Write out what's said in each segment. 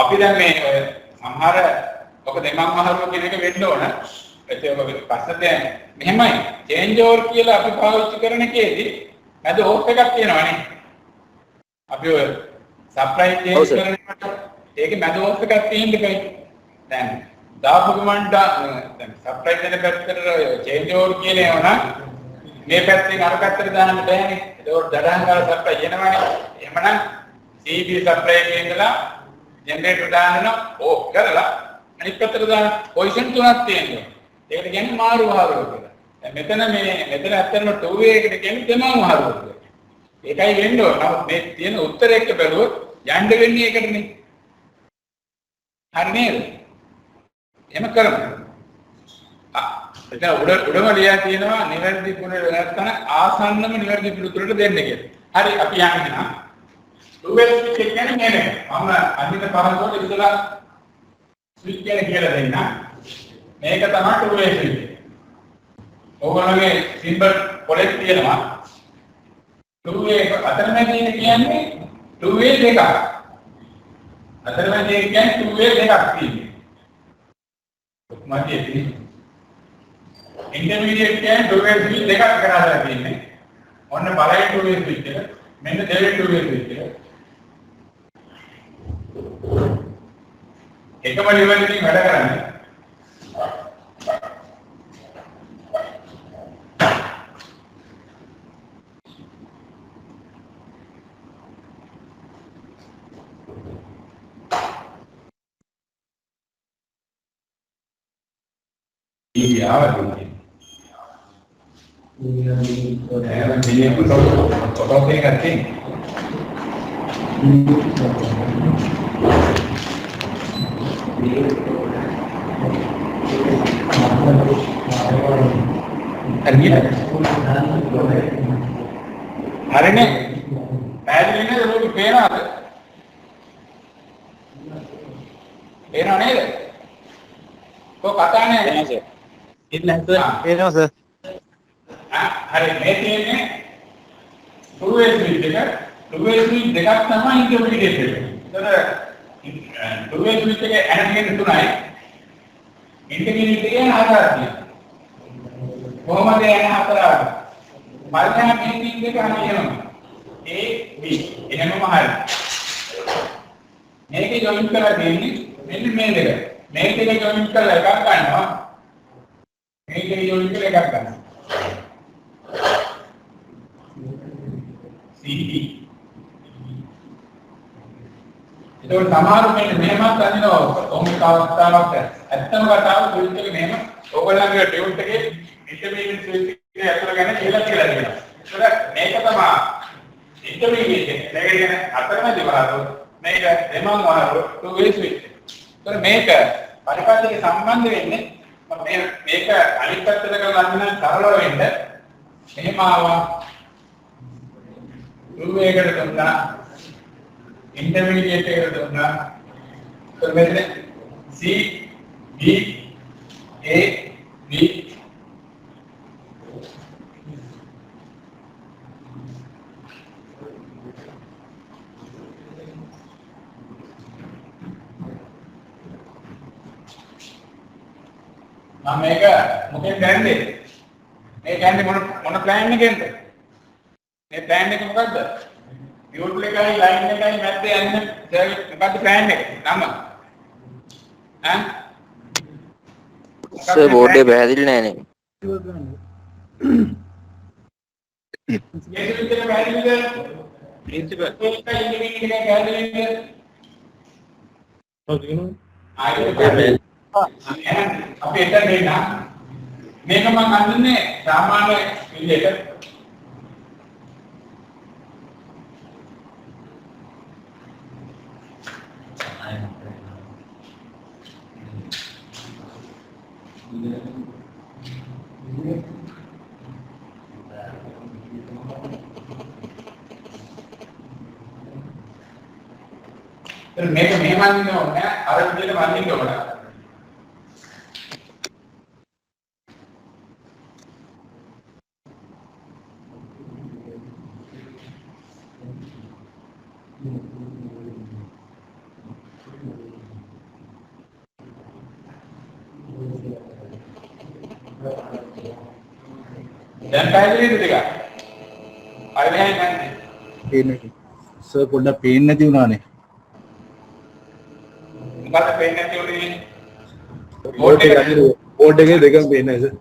අපි දැන් මේ සමහර ඔක දෙමන් මහරුව කියන එක වෙන්න ඕන. ඒක ඔබ පස්සට මෙහෙමයි චේන්ජ් ඕවර් කියලා අපි පාවිච්චි කරන එකේදී මැද ඕෆ් එකක් තියෙනවනේ. අපි ඔය සප්ලයි චේන්ජ් කරනකොට ඒකේ මැද ඕෆ් එකක් තියෙන්න බෑ. දැන් දාපු ගමන්ට දැන් සප්ලයි දෙන පැත්තට චේන්ජ් ඕවර් කියන ඒවා නම් මේ පැත්තෙන් අර පැත්තට දාන්න බෑනේ. ඒක දඩහන් කරලා සප්ලයි එනවනේ. එහෙමනම් CB සප්ලයි එකේ ඉඳලා ජෙනරේටර් දාන්න ඕෆ් කරලා අනිත් පැත්තට දාන්න පොසිෂන් තුනක් තියෙනවා. ඒකට කියන්නේ මාරු වහරුව කියලා. දැන් මෙතන මෙතන ඇත්තටම 2 එකට කියන්නේ දෙමන් වහරුව කියලා. ඒකයි වෙන්න ඕන. නමුත් මේ තියෙන උත්තර එක්ක බැලුවොත් යන්න වෙන්නේ ඒකටනේ. හරි නේද? එහෙම කරමු. එතන උඩම ලියා තියෙනවා නිවැරදි පුනර නැත්නම් ආසන්නම නිවැරදි පිළිතුරට දෙන්න කියලා. හරි අපි යන්නේ නා. 2 ස්විච් එක කියන්නේ නේද? මම අනිත් පහසුවට ඉතලා ස්විච් එක කියලා දෙන්න. මේක තමයි 2 ස්විච් එක. ඕගොල්ලෝගේ සිම්බල් පොලෙක් තියෙනවා. 2 අතරමැදින් කියන්නේ 2 දෙකක්. අතරමැදින් කියන්නේ 2 දෙකක් තියෙනවා. මැදින් ඉන්ටර්මීඩියට් කියන්නේ 2 ස්විච් දෙකක් කරලා තියෙන්නේ. ඔන්න බලයි 2 ස්විච් එක. මෙන්න දෙවෙනි 2 ස්විච් එක. එකම ලෙවල් එකකින් වැඩ කරන්නේ. ආවද? ini foto tingkatin. hari ini පැහැදිලි නේද රෝගී පේනවද? පේනව නේද? කො කතා නැහැ. ඉන්න පේනවා සර්. hari මේ තියෙන්නේ 2 way switch එක. 2 way switch දෙකක් තමයි ඉන්ටර්මීඩියට් එක. ඒතර 2 way switch එකේ ඇනටිකේ තුනයි. ඉන්ටර්මීඩියට් එකේ හතරක් තියෙනවා. කොහොමද යන හතරක්? බලන්න මේ තින් දෙක හරියනවා. A B එහෙමම හරි. මේකේ ජොයින් කරලා දෙන්නේ මෙන්න මේ දෙක. මේක දෙක ජොයින් කරලා එකක් ගන්නවා. මේක දෙක ජොයින් කරලා එකක් ගන්නවා. CD. ඒක සමහරු මෙහෙමත් අදිනවා. ඔහොම අවස්ථාවක් ඇත්තම කතාව දෙවිත් එක මෙහෙම ඕගොල්ලන්ගේ ටියුට් එකේ ඉන්ටර්මීඩියට් ස්විච් එකේ අතර ගන්න කියලා දෙනවා. ඒක මේක තමයි ඉන්ටර්මීඩියට් එක. මේක කියන්නේ අතරමැදි වහරුව. මේක දෙමන් වහරුව 2 way switch. ඒතර මේක පරිපථයක සම්බන්ධ වෙන්නේ මේක අනිත් පැත්තට කරලා අන්න සරලව වෙන්න එහෙම ආවා. 2 way එකට දුන්නා. ඉන්ටර්මීඩියට් එකට දුන්නා. ඒතර මෙතන C B A B මේක මොකෙන් ගන්නේ? මේ ගන්නේ මොන ප්ලෑන් එකෙන්ද? මේ ප්ලෑන් එක මොකද්ද? නියුට්‍රල් එකයි ලයින් එකයි මැද්දේ යන්නේ මොකද්ද ප්ලෑන් එක? නම. ඈ? සර් බෝඩ් එක පැහැදිලි නෑනේ. මේ විදිහට පැහැදිලිද? ප්‍රින්සිපල් එකයි ඉන්ඩිවිජුවල් එකයි පැහැදිලිද? ඔව් දිනු. ආයෙත් අපි එතන දෙන්න මේක මම අඳුන්නේ සාමාන්‍ය විදිහට මේක මෙහෙම අඳින්න ඕනේ අර විදිහට අඳින්න ඕනේ. දැන් පැහැදිලිද ටිකක්? හරි නැහැ. පේන්නේ. සර් පොඩ්ඩක් පේන්නේ නැති වුණානේ. මොකද පේන්නේ නැති උනේ? බෝඩ් එකේ දෙකම පේන්නේ නැහැ සර්.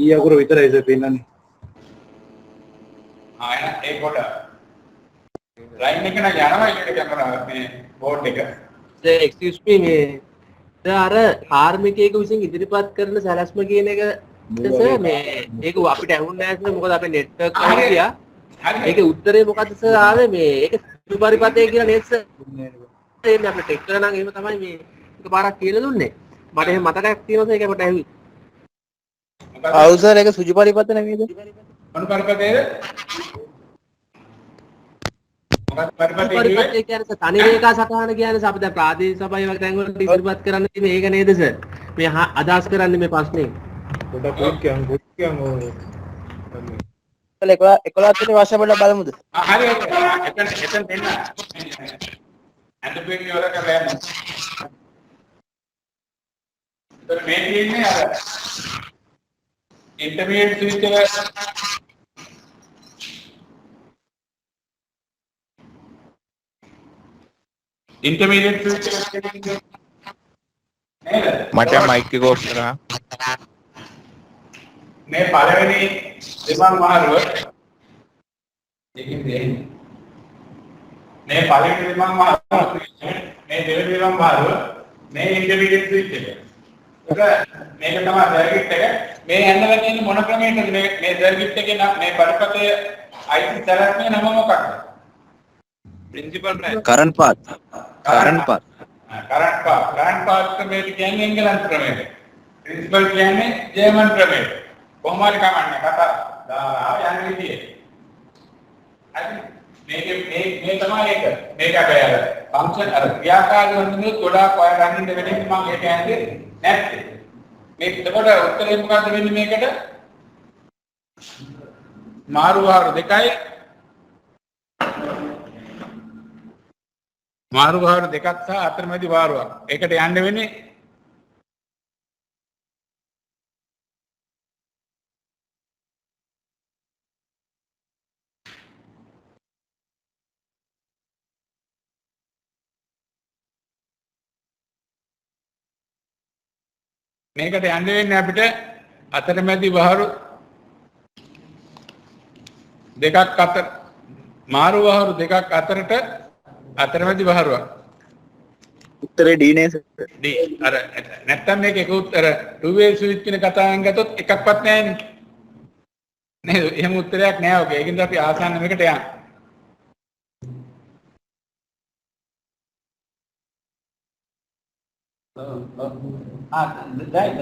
ඊ අකුර විතරයි සර් පේන්නන්නේ. එහෙනම් ඒ කොට ලයින් එක නම් යනවා ඒකට කැමරා මේ බෝඩ් එක. excuse me මේ අර කාර්මිකයෙකු විසින් ඉදිරිපත් කරන සැලැස්ම කියන එක සර් මේ ඒක අපිට ඇහුන්නේ නැහැ සර් මොකද අපේ නෙට්වර්ක් එක හිටියා. ඒකේ උත්තරේ මොකද්ද සර් ආවේ මේ ඒක සුළු පරිපතය කියලා නේද සර්? එන්නේ අපිට ටෙක් කරලා නම් එහෙම තමයි මේ එකපාරක් කියලා දුන්නේ. මට එහෙම මතකයක් තියෙනවා සර් ඒක කොට ඇහුවේ. ආව් සර් ඒක සුජු පරිපත නෙමෙයිද? මොන පරිපතේද? මොකක්ද පරිපතේ කියන්නේ? පරිපතය කියන්නේ තනි රේඛා සටහන කියන්නේ අපි දැන් ප්‍රාදේශීය සභාවේ වගේ තැන් වලට ඉදිරිපත් කරන්න තියෙන්නේ ඒක නේද සර්? මේ අදහස් කරන්නේ මේ ප්‍රශ්නේ. පොඩ්ඩක් කියන්න. 11 වෙනි වර්ෂය පොඩ්ඩක් බලමුද? හරි එතන දෙන්න. අද පෙන්නේ ඉවර කරලා යන්න. ඒතර මේ තියෙන්නේ අර ඉන්ටර්මීඩියට් ස්විච් එක ඉන්ටර්මීඩියට් ස්විච් එක නේද? මට මයික් එක ඕෆ් කරා. මේ පළවෙනි දෙමන් මහරුව දෙකින් දෙන්නේ. මේ පළවෙනි දෙමන් මහරුව මේ දෙවෙනි දෙමන් මහරුව මේ ඉන්ටර්මීඩියට් ස්විච් එක. ඒක මේක තමයි සර්කිට් එක. මේ හැන්ඩලා තියෙන්නේ මොන ක්‍රමයකද මේ සර්කිට් එකේ නම් මේ පරිපතයේ අයිති තරස්මේ නම මොකක්ද? ප්‍රින්සිපල් කරන්ට් පාත්. කරන්ට් පාත්. කරන්ට් පාත් ක්‍රමයට කියන්නේ එංගලන්ත ක්‍රමයට. ප්‍රින්සිපල් කියන්නේ ජර්මන් ක්‍රමයට. කොහොම හරි කමන්නේ කතා දාලා යන්නේ විදිය. හරි මේ තමයි ඒක. මේක අපේ අර ෆන්ක්ෂන් අර ක්‍රියාකාරී වන්දනුත් ගොඩාක් ඔයාලා ගන්න දෙවෙනි මම ඒක කියන්නේ නැත්තේ. මේක එතකොට උත්තරේ මොකද්ද වෙන්නේ මේකට? මාරුවාරු දෙකයි මාරුවාරු දෙකක් සහ අතරමැදි වාරුවක්. ඒකට යන්න වෙන්නේ මේකට යන්න වෙන්නේ අපිට අතරමැදි වහරු දෙකක් අතර මාරු වහරු දෙකක් අතරට අතරමැදි වහරුවක්. උත්තරේ D නේ සර්. D අර නැත්තම් මේක එක උත්තර two way switch කියන කතාවෙන් ගත්තොත් එකක්වත් නැහැනේ. නේද? එහෙම උත්තරයක් නැහැ ඔගේ. ඒකින්ද අපි ආසන්න මේකට යන්න. දැන්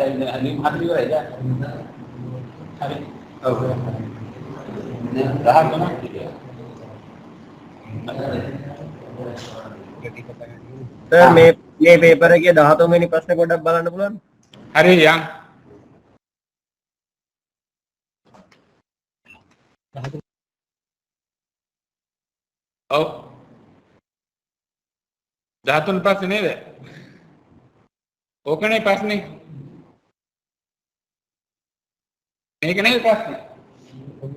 හරි ඉවරයි දැන්. හරි. ඔව්. දැන් 10 කියා. සර් මේ පේපර් එකේ 13 වෙනි ප්‍රශ්නේ පොඩ්ඩක් බලන්න පුළුවන්ද? හරි යන්. ඔව්. 13 ප්‍රශ්නේ නේද? ඕකනේ ප්‍රශ්නේ. මේක නේද ප්‍රශ්නේ?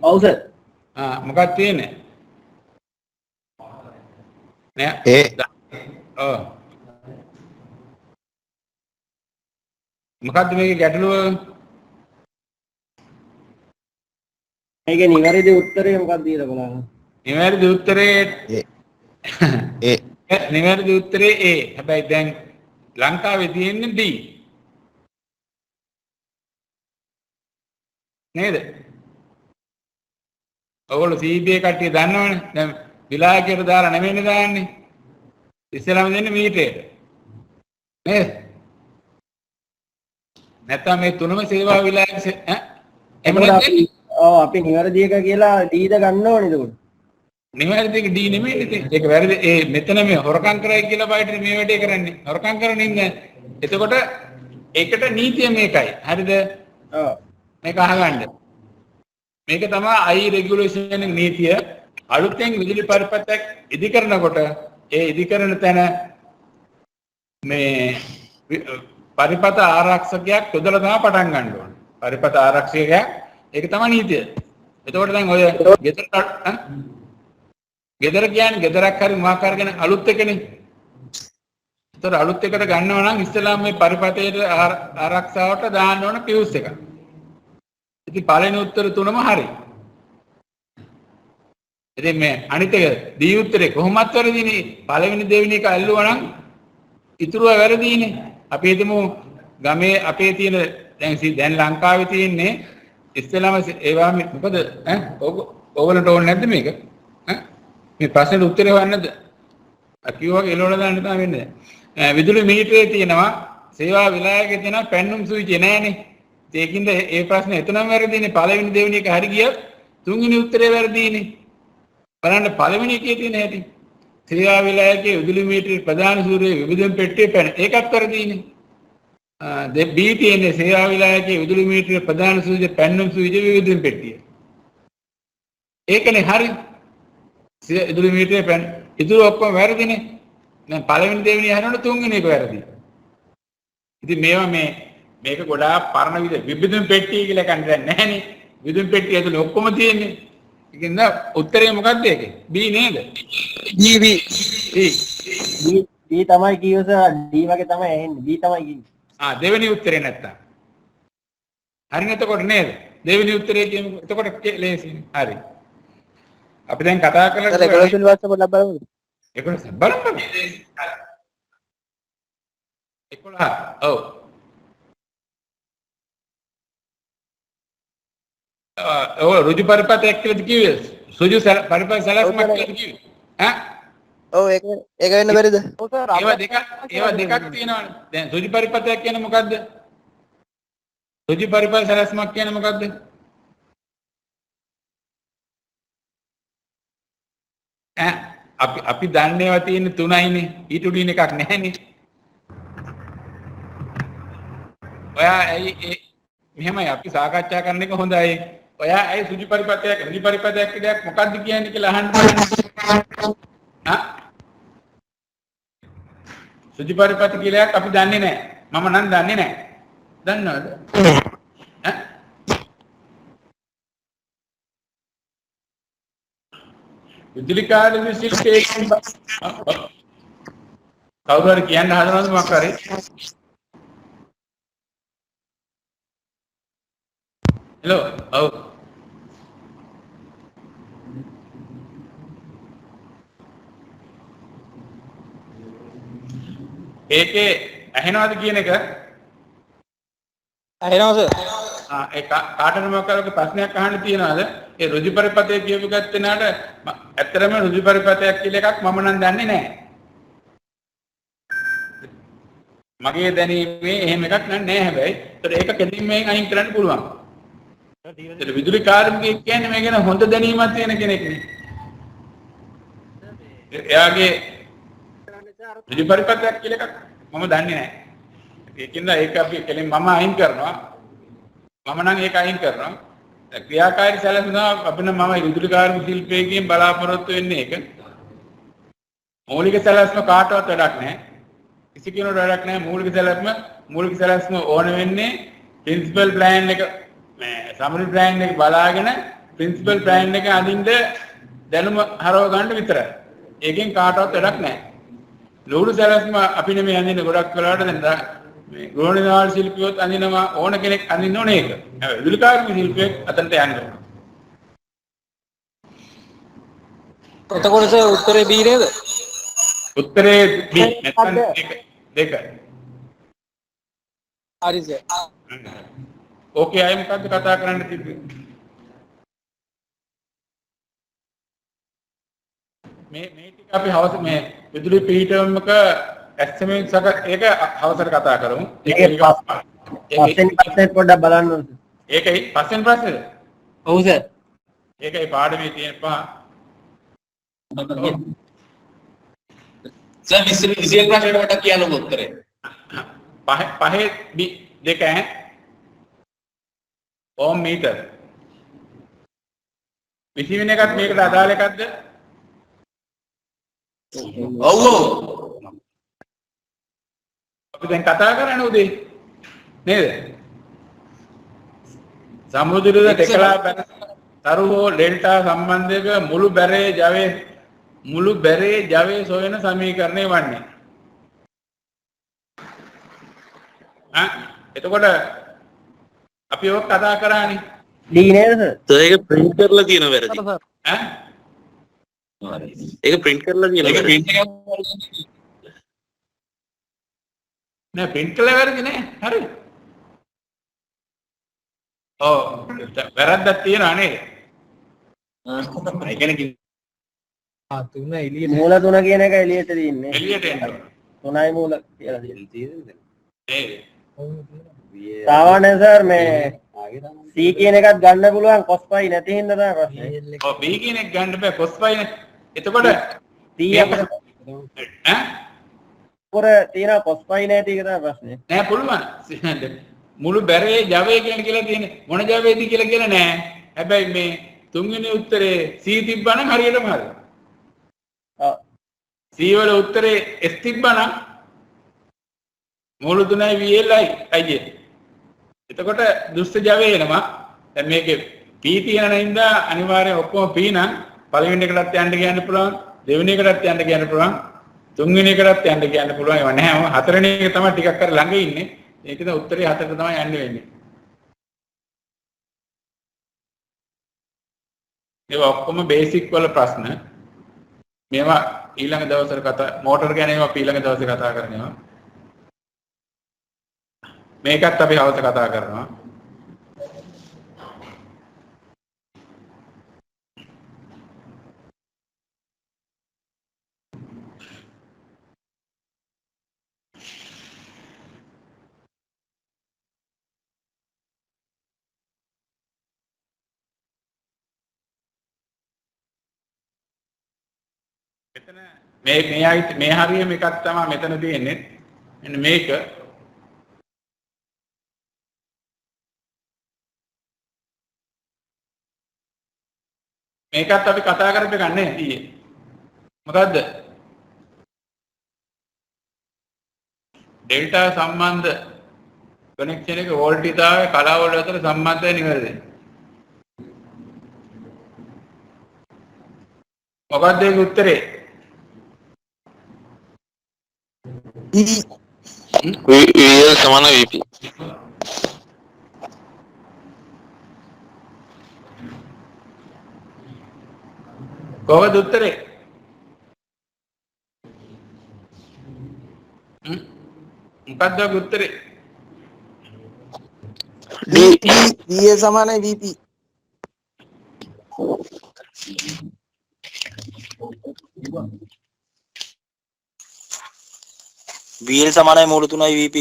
ඔව් සර්. මොකක්ද තියෙන්නේ? නෑ. ඔව්. මොකක්ද මේකේ ගැටලුව? මේකේ නිවැරදි උත්තරේ මොකක්ද කියලා බලන්න. නිවැරදි උත්තරේ නිවැරදි උත්තරේ A. හැබැයි දැන් ලංකාවේ තියෙන්නේ D. නේද? ඔයගොල්ලෝ CBA කට්ටිය දන්නවනේ. දැන් විලායකයට දාලා නෙමෙයිනේ දාන්නේ. ඉස්සෙල්ලාම දෙන්නේ මීටරයට. නේද? නැත්තම් මේ තුනම සේවා විලායක එහෙම නැත්නම් ඔව් අපි නිවැරදි එක කියලා D ද ගන්න ඕනේ එතකොට. නිවැරදි එක D නෙමෙයිනේ ඉතින්. ඒක වැරදි. මෙතන මේ හොරකම් කරයි කියලා බයිටනේ මේ වැඩේ කරන්නේ. හොරකම් කරන්නේ නැහැ. එතකොට ඒකට නීතිය මේකයි. හරිද? ඔව්. මේක අහගන්න. මේක තමයි I regulation නීතිය. අලුතෙන් විදුලි පරිපථයක් ඉදි කරනකොට ඒ ඉදි කරන තැන මේ පරිපථ ආරක්ෂකයක් යොදලා තමයි පටන් ගන්න ඕනේ. පරිපත ආරක්ෂකයා ඒක තමයි නීතිය. එතකොට දැන් ඔය ගෙදර කියන්නේ ගෙදරක් හරි මොකක් හරි ගැන අලුත් එකනේ. ඒතර අලුත් එකට ගන්නවා නම් ඉස්සෙල්ලාම මේ පරිපතයේ ආරක්ෂාවට දාන්න ඕන පියුස් එක. ඉතින් පළවෙනි උත්තර තුනම හරි. ඉතින් මේ අනිත් එක දී උත්තරේ කොහොමත් වැරදිනේ. පළවෙනි දෙවෙනි එක අල්ලුවා නම් ඉතුරුව වැරදීනේ. අපි හිතමු ගමේ අපේ තියෙන දැන් ලංකාවේ තියෙන්නේ ඉස්සෙල්ලාම ඒවා මොකද ඕගොල්ලන්ට ඕනේ නැද්ද මේක? මේ ප්‍රශ්නෙට උත්තරේ හොයන්නේ නැද්ද? කිව්වා එළවල දාන්න තමයි වෙන්නේ. විදුලි මීටරේ තියෙනවා සේවා විලායකයේ තියෙනවා පැන්නුම් සුවිච් නෑනේ. ඒකින්ද ඒ ප්‍රශ්නේ එතනම වැරදිනේ. පළවෙනි දෙවෙනි එක හරි ගියත් තුන්වෙනි උත්තරේ වැරදීනේ. බලන්න පළවෙනි එකේ තියෙන හැටි. සේවා විලායකයේ විදුලි මීටරේ ප්‍රධාන සූර්ය විවිධ පෙට්ටිය පැන. ඒකත් වැරදීනේ. B තියෙන්නේ සේවා විලායකයේ විදුලි මීටරේ ප්‍රධාන සූර්ය පැන්නුම් සුවිච් විවිධ පෙට්ටිය. ඒකනේ හරි. විදුලි මීටරේ පැන ඉතුරු ඔක්කොම වැරදිනේ. දැන් පළවෙනි දෙවෙනි හරිනොත් තුන්වෙනි එක වැරදි. ඉතින් මේවා මේක ගොඩාක් පරණ විදුලි පෙට්ටිය කියලා කන්නේ දැන් නැහනේ. විදුලි පෙට්ටිය ඇතුලේ ඔක්කොම තියෙන්නේ. ඒකින්ද උත්තරේ මොකක්ද ඒකේ? B නේද? B තමයි කියවස D වගේ තමයි එන්නේ. B තමයි කියන්නේ. දෙවෙනි උත්තරේ නැත්තම්. හරි නැතකොට නේද? දෙවෙනි උත්තරේ කියමු. එතකොට ලේසියි. හරි. අපි දැන් කතා කරලා 11 පිළිවෙත් පොඩ්ඩක් බලමු. 11 බලන්න. 11. ඔව්. රුජු පරිපතයක් කියලාද කිව්වේ? සුජු පරිපත සැලැස්මක් කියලාද කිව්වේ? ඈ? ඔව් ඒක වෙන්න බැරිද? ඒවා දෙකක් තියෙනවානේ. දැන් සුජු පරිපතයක් කියන්නේ මොකද්ද? සුජු පරිපත සැලැස්මක් කියන්නේ මොකද්ද? අපි දන්නේවා තියෙන තුනයිනේ. ඊට උඩින් එකක් නැහැනේ. ඔයා ඇයි මෙහෙමයි අපි සාකච්ඡා කරන එක හොඳයි. ඔයා ඇයි සුජු පරිපතයක් රුජු පරිපතයක් කියලාක් මොකද්ද කියන්නේ කියලා අහන්න බලන්න. සුජු පරිපත කියලාක් අපි දන්නේ නැහැ. මම නම් දන්නේ නැහැ. දන්නවද? විදුලි කාර්ය විශිෂ්ටයේ කවුරු හරි කියන්න හදනවද මොකක් හරි? හෙලෝ ඔව් ඒකේ ඇහෙනවද කියන එක ඇහෙනවද? ඒ කාටද මොකක් කරක ප්‍රශ්නයක් අහන්න තියනවාද? ඒ රුජු පරිපතය කියපු ගත්තනාට ඇත්තටම රුජු පරිපතයක් කියලා එකක් මම නම් දන්නේ නැහැ. මගේ දැනීමේ එහෙම එකක් නැහැ හැබැයි. ඒත් ඒක කෙලින්ම අයින් කරන්න පුළුවන්. ඒත් විදුලි කාර්මිකයෙක් කියන්නේ මේ ගැන හොඳ දැනීමක් තියෙන කෙනෙක් නේ. එයාගේ රුජු පරිපතයක් කියලා එකක් මම දන්නේ නැහැ. ඒකින්ද ඒක අපි කෙලින් මම අයින් කරනවා. මම නම් ඒක අයින් කරනවා. ක්‍රියාකාරී සැලැස්ම අපිට මම විදුලි කාර්මික ශිල්පියෙක්ගෙන් බලාපොරොත්තු වෙන්නේ ඒක. මූලික සැලැස්ම කාටවත් වැඩක් නැහැ. කිසි කෙනෙකුට වැඩක් නැහැ මූලික සැලැස්ම ඕන වෙන්නේ ප්‍රින්සිපල් ප්ලෑන් එක මේ සමරි ප්ලෑන් එක බලාගෙන ප්‍රින්සිපල් ප්ලෑන් එක අඳින්න දැනුම හරව ගන්න විතරයි. ඒකෙන් කාටවත් වැඩක් නැහැ. ලෝඩු සැලැස්ම අපි නෙමෙයි අඳින්නේ ගොඩක් වෙලාවට දැන් මේ ගෘහනිර්මාණ ශිල්පියොත් අඳිනවා ඕන කෙනෙක් අඳින්න ඕනේ ඒක. හැබැයි විදුලි කාර්මික ශිල්පියෙක් අතන්ට යන්න ඕන. එතකොට උත්තරේ B නේද? උත්තරේ B නැත්නම් දෙක. හරි සර්. ඕකේ අය මොකද්ද කතා කරන්න තිබ්බේ? මේ ටික අපි හවස මේ විදුලි පීඨමක ඇස්තමෙන් සක ඒක හවසට කතා කරමු. පස්සෙන් පොඩ්ඩක් බලන්න ඕනේ. ඒකයි පස්සෙන් ප්‍රශ්නේද? ඔව් සර්. ඒකයි පාඩමේ තියෙන පහ. සර් 20 ප්‍රශ්නෙට මට කියන්න උත්තරේ. පහේ දෙක ඕම් මීටර. 20 වෙනි එකත් මේකට අදාළ එකක්ද? ඔව් ඔව්. අපි දැන් කතා කරන්නේ උදේ නේද? සමුද්‍රද ටෙකලා බැන තරු හෝ ඩෙල්ටා සම්බන්ධයක මුළු බැරේ ජවයේ සොයන සමීකරණය වන්නේ. එතකොට අපි ඔක් කතා කරානේ. डी නේද සර් ඒක print කරලා තියෙන වැරදි. ඒක print කරලා තියෙන ඒක වැරදි. print එක නෑ print කළා වැරදි නෑ. හරි. ඔව් වැරද්දක් තියෙනවා නේද? ඒ කියන්නේ තුන එළියට මූල තුන කියන එක එළියට තියෙන්නේ එළියට එන්න. තුනයි මූල කියලා තියෙන්නේ නේද? සාමාන්‍ය සර් මේ C කියන එකත් ගන්න පුළුවන් කොස්පයි නැති හින්දා තමයි ප්‍රශ්නේ. ඔව් B කියන එක ගන්න බෑ කොස්පයිනේ. එතකොට C අපර තියෙන කොස්පයි නැති එක තමයි ප්‍රශ්නේ. නෑ පුළුවන්. මුළු බැරේ ජවය කියලා තියෙන්නේ. මොන ජවයේද කියලා නෑ. හැබැයි මේ තුන්වෙනි උත්තරේ C තිබ්බනම් හරියටම හරි. ඔව්. C වල උත්තරේ S තිබ්බනම් මුළු තුනයි VLයි අයියේ. එතකොට දුෂ්ට ජවය එනවා. දැන් මේකේ P තියෙන නින්දා අනිවාර්යෙන් ඔක්කොම P නම් පළවෙනි එකටත් යන්න කියන්න පුළුවන්, දෙවෙනි එකටත් යන්න කියන්න පුළුවන්, තුන්වෙනි එකටත් යන්න කියන්න පුළුවන්. ඒවා නැහැ. හතරවෙනි එක තමයි ටිකක් කර ළඟ ඉන්නේ. ඒකද උත්තරේ හතරට තමයි යන්න වෙන්නේ. ඒවා ඔක්කොම බේසික් වල ප්‍රශ්න. මේවා ඊළඟ දවසට කතා මෝටර ගැන ඒවා ඊළඟ දවසේ කතා කරනවා. මේකත් අපි හවස කතා කරනවා. මෙතන මේ හරියම එකක් තමයි මෙතන තියෙන්නේ. මෙන්න මේක මේකත් අපි කතා කරපු එකක් නේ ඊයේ. මොකද්ද? ඩෙල්ටා සම්බන්ධ කනෙක්ෂන් එක වෝල්ටේජය කලාවල අතර සම්බන්ධය නිවැරදි. මොකද්ද ඒක උත්තරේ? VL සමාන VP. කොහොමද උත්තරේ? මොකද්ද උත්තරේ? VA සමානයි VP. VL සමානයි මූල 3යි VP.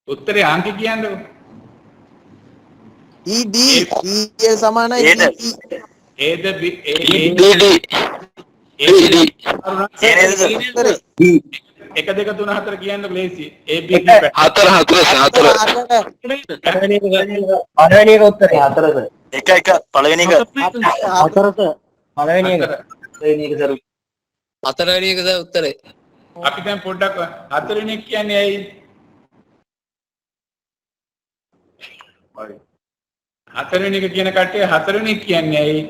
උත්තරේ අංක කියන්නකෝ. ED VA සමානයි VP. ඒද DD එක දෙක තුන හතර කියන්නකෝ ලේසි. AB හතර පළවෙනි එක උත්තරේ හතරද? එක පළවෙනි එක හතරද? පළවෙනි එක. හතරවෙනි එකද උත්තරේ. අපි දැන් පොඩ්ඩක් හතරවෙනි එක කියන්නේ ඇයි? හතරවෙනි එක කියන කට්ටිය හතරවෙනි එක කියන්නේ ඇයි?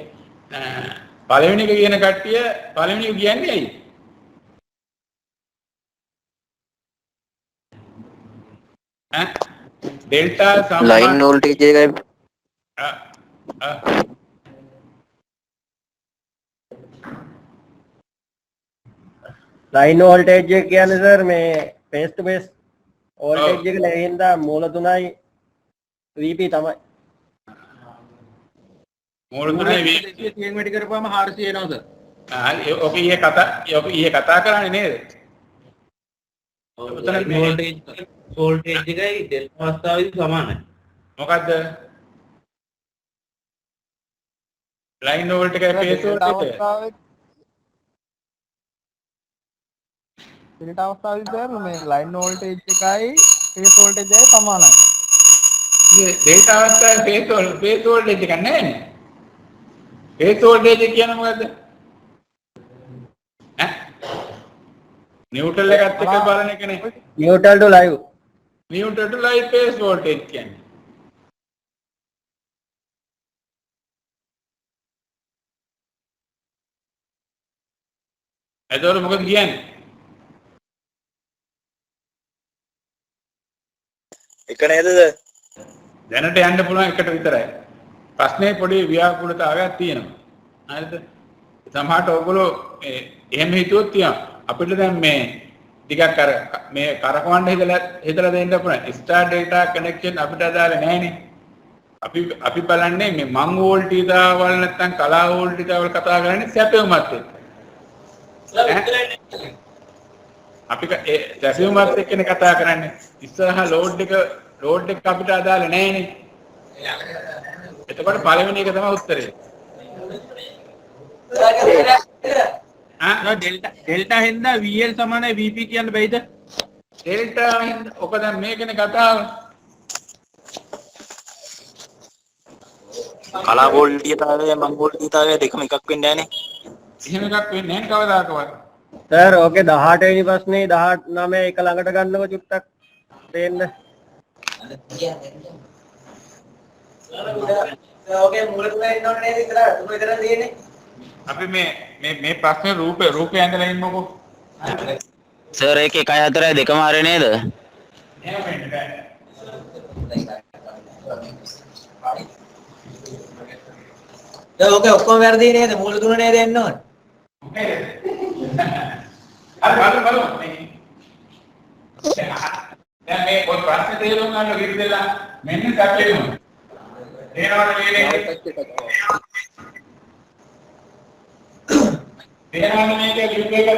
පළවෙනි එක කියන කට්ටිය පළවෙනි එක කියන්නේ ඇයි? ඩෙල්ටා සම්බන්ධ ලයින් වෝල්ටේජ් එකයි ලයින් වෝල්ටේජ් එක කියන්නේ සර් මේ ෆේස් ටු ෆේස් වෝල්ටේජ් එක ලැබෙන්දා මූල 3යි VP තමයි. මූල තුනයි තියෙන වැඩි කරපුවාම 400 එනවද? ඔක ඊයේ කතා කරන්නේ නේද? වෝල්ටේජ් එකයි ඩෙල්ටා අවස්ථාවේදී සමානයි. මොකද්ද? ලයින් වෝල්ට් එකයි ෆේස් වෝල්ට් එක. ඩෙල්ටා අවස්ථාවේදී සර් මේ ලයින් වෝල්ටේජ් එකයි ෆේස් වෝල්ටේජ් එකයි සමානයි. මේ ඩෙල්ටා අවස්ථාවේ ෆේස් වෝල්ටේජ් එක නැහැ. ෆේස් වෝල්ටේජ් කියන්නේ මොකද්ද? නියුට්‍රල් එකත් එක්ක බලන එකනේ. නියුට්‍රල් ටු ලයිව්. නියුට්‍රල් ටු ලයිව් ෆේස් වෝල්ටේජ් කියන්නේ. එතකොට මොකද කියන්නේ? එක නේද? දැනට යන්න පුළුවන් එකට විතරයි. ප්‍රශ්නේ පොඩි ව්‍යාකූලතාවයක් තියෙනවා. හරිද? සමහරට ඔයගොල්ලෝ එහෙම හිතුවොත් අපිට දැන් මේ ටිකක් අර මේ කරකවන්න හිතලා දෙන්න පුළුවන්. ස්ටාර් ඩේටා කනෙක්ෂන් අපිට අදාළ නැහැනේ. අපි බලන්නේ මේ මං වෝල්ටීතාවල් නැත්නම් කලා වෝල්ටීතාවල් කතා කරන්නේ සැපෙවුමත් එක්ක. අපි සැපෙවුමත් එක්කනේ කතා කරන්නේ. ඉස්සරහා ලෝඩ් එක අපිට අදාළ නැහැනේ. එතකොට පළවෙනි එක තමයි උත්තරේ. ඩෙල්ටා හින්දා VL සමානයි VP කියන්න බැයිද? ඩෙල්ටා හින්දා ඔක දැන් මේකනේ කතාව. කලා වෝල්ටීයතාවය මං වෝල්ටීයතාවය දෙකම එකක් වෙන්නේ නැහනේ. එහෙම එකක් වෙන්නේ නැහැ කවදාකවත්. සර් ඕකේ 18 වෙනි ප්‍රශ්නේ 19 එක ළඟට ගන්නකො චුට්ටක් දෙන්න. ඕකේ මූලිකව ඉන්න ඕනේ නේද ඉතලා තුන විතර තියෙන්නේ. අපි මේ ප්‍රශ්නේ රූපේ ඇඳලා ඉන්නකො. සර් ඒක 1.4යි දෙකම හරිය නේද? එහෙම වෙන්නේ නැහැ. ඕකේ ඔක්කොම වැරදි නේද? මූල තුන නේද එන්න ඕනේ. බලමු. දැන් මේ ඔය ප්‍රශ්නේ තේරුම් ගන්න විදිහලා මෙන්න සැපේම. තේරෙනවද මේකේ? තේරෙනවද මේකේ ලිප් එක?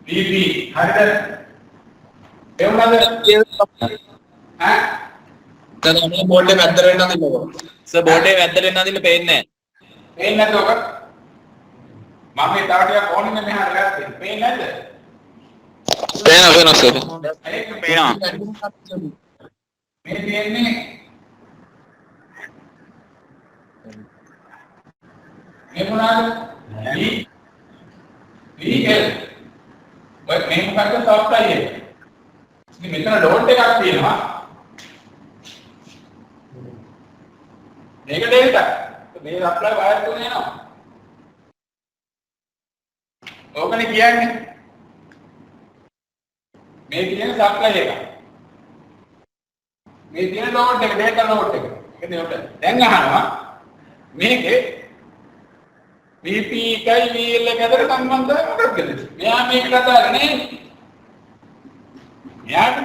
PP හරිද? එවුනද? සර් බෝඩ් එක වැද්දට වෙන්න අදින්නකො. සර් බෝඩ් එක වැද්දට වෙන්න අදින්න පේන්නේ නැහැ. පේන්නේ නැද්ද ඔක? මම මේ තව ටිකක් ඕනෙන්නේ මෙහාට ගත්තේ. පේන්නේ නැද්ද? පේනවා සර්. ඒක පේනවා. මේ තියෙන්නේ මේ මොනවාද? VL. ඔය මේ මොකක්ද සප්ලයි එක. ඉතින් මෙතන ලෝඩ් එකක් තියෙනවා. මේක ඩෙල්ටා. මේ සප්ලයි වයර් තුන එනවා. ඕකනේ කියන්නේ. මේ තියෙන සප්ලයි එක. මේ තියෙන ලෝඩ් එක ඩේටා ලෝඩ් එක. ඒකනේ ඔක. දැන් අහනවා මේකේ VP එකයි VL එක අතර සම්බන්ධය මොකක්ද? මෙයා මේක කතා කරන්නේ. මෙයාට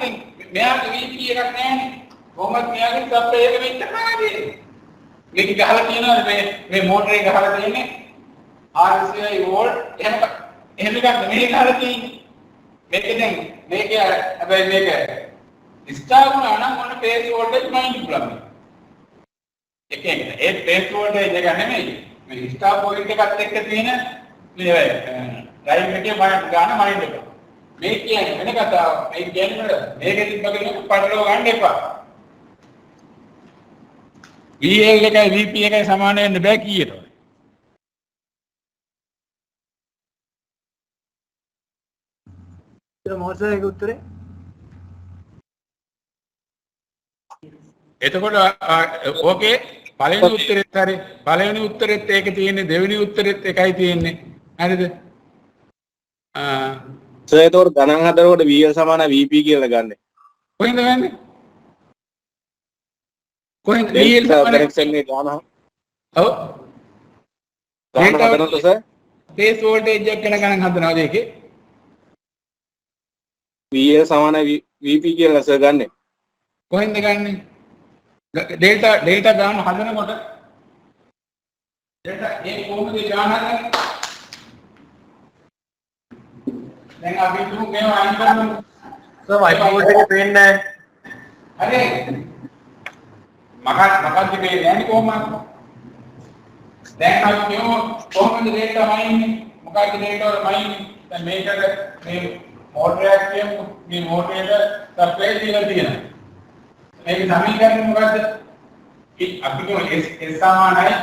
VP එකක් නැහැ. කොහොමද මෙයාගේ සප්ලයි එක වෙන්න බෑ. මේක ගහලා තියෙනවා මේ මෝටරේ ගහලා තියෙන්නේ RCI වෝල්ට් එහෙම එකක් නෙමෙයි ගහලා තියෙන්නේ. මේක දැන් මේක හැබැයි මේක ස්ටාර් වුණා නම් මොන පේස් වෝල්ටේජ් මයින්ඩ් පුළුවන්. එක ඒ පේස් වෝල්ටේජ් එක නෙමෙයි. මේ ස්ටාර් පොයින්ට් එකත් එක්ක තියෙන මේ ඩ්‍රයිව් එකේ ගාන මයින්ඩ් එක. මේ කියන්නේ වෙන කතාවක්. මේ කියන්නේ මේකෙදි බගිනු පටලව ගන්න එපා. VL එකයි VP එකයි සමාන වෙන්න බෑ කීයට. මොකද ඒක උත්තරේ? එතකොට ඕකේ පළවෙනි උත්තරෙත් ඒකේ තියෙන්නේ දෙවෙනි උත්තරෙත් එකයි තියෙන්නේ. හරිද? සර් ඒතකොට ගණන් හදනකොට VL සමාන VP කියලා ගන්න. කොහෙන්ද ගන්නෙ? කොහෙන්ද VL කනෙක්ෂන් එක ගන්න. ඔව්. ගණන් හදනකොට සර් බේස් වෝල්ටේජ් එක ගැන ගණන් හදනවාද ඒකේ? VL සමාන VP කියලා සර් ගන්නෙ. කොහෙන්ද ගන්නෙ? ඩෙල්ටා ගාන හදනකොට ඩෙල්ටා ඒ කොහොමද ගාන හදන්නේ? දැන් අපි තුමු මේව අයින් කරමු. සර් වයිට් බෝඩ් එකේ පේන්නේ නැහැ. හරි. මොකක්ද මේ නෑනේ කොහොමද? දැන් අපි කියමු කොහොමද ඩෙල්ටා මයින්නේ? මොකක්ද ඩෙල්ටා වල මයින්නේ? දැන් මේකට මේ මෝටරයක් කියමු. මේ මෝටරේට සප්ලයි දීලා තියෙනවා. මේක සමීකරණය මොකද්ද? අපි කියමු S සමානයි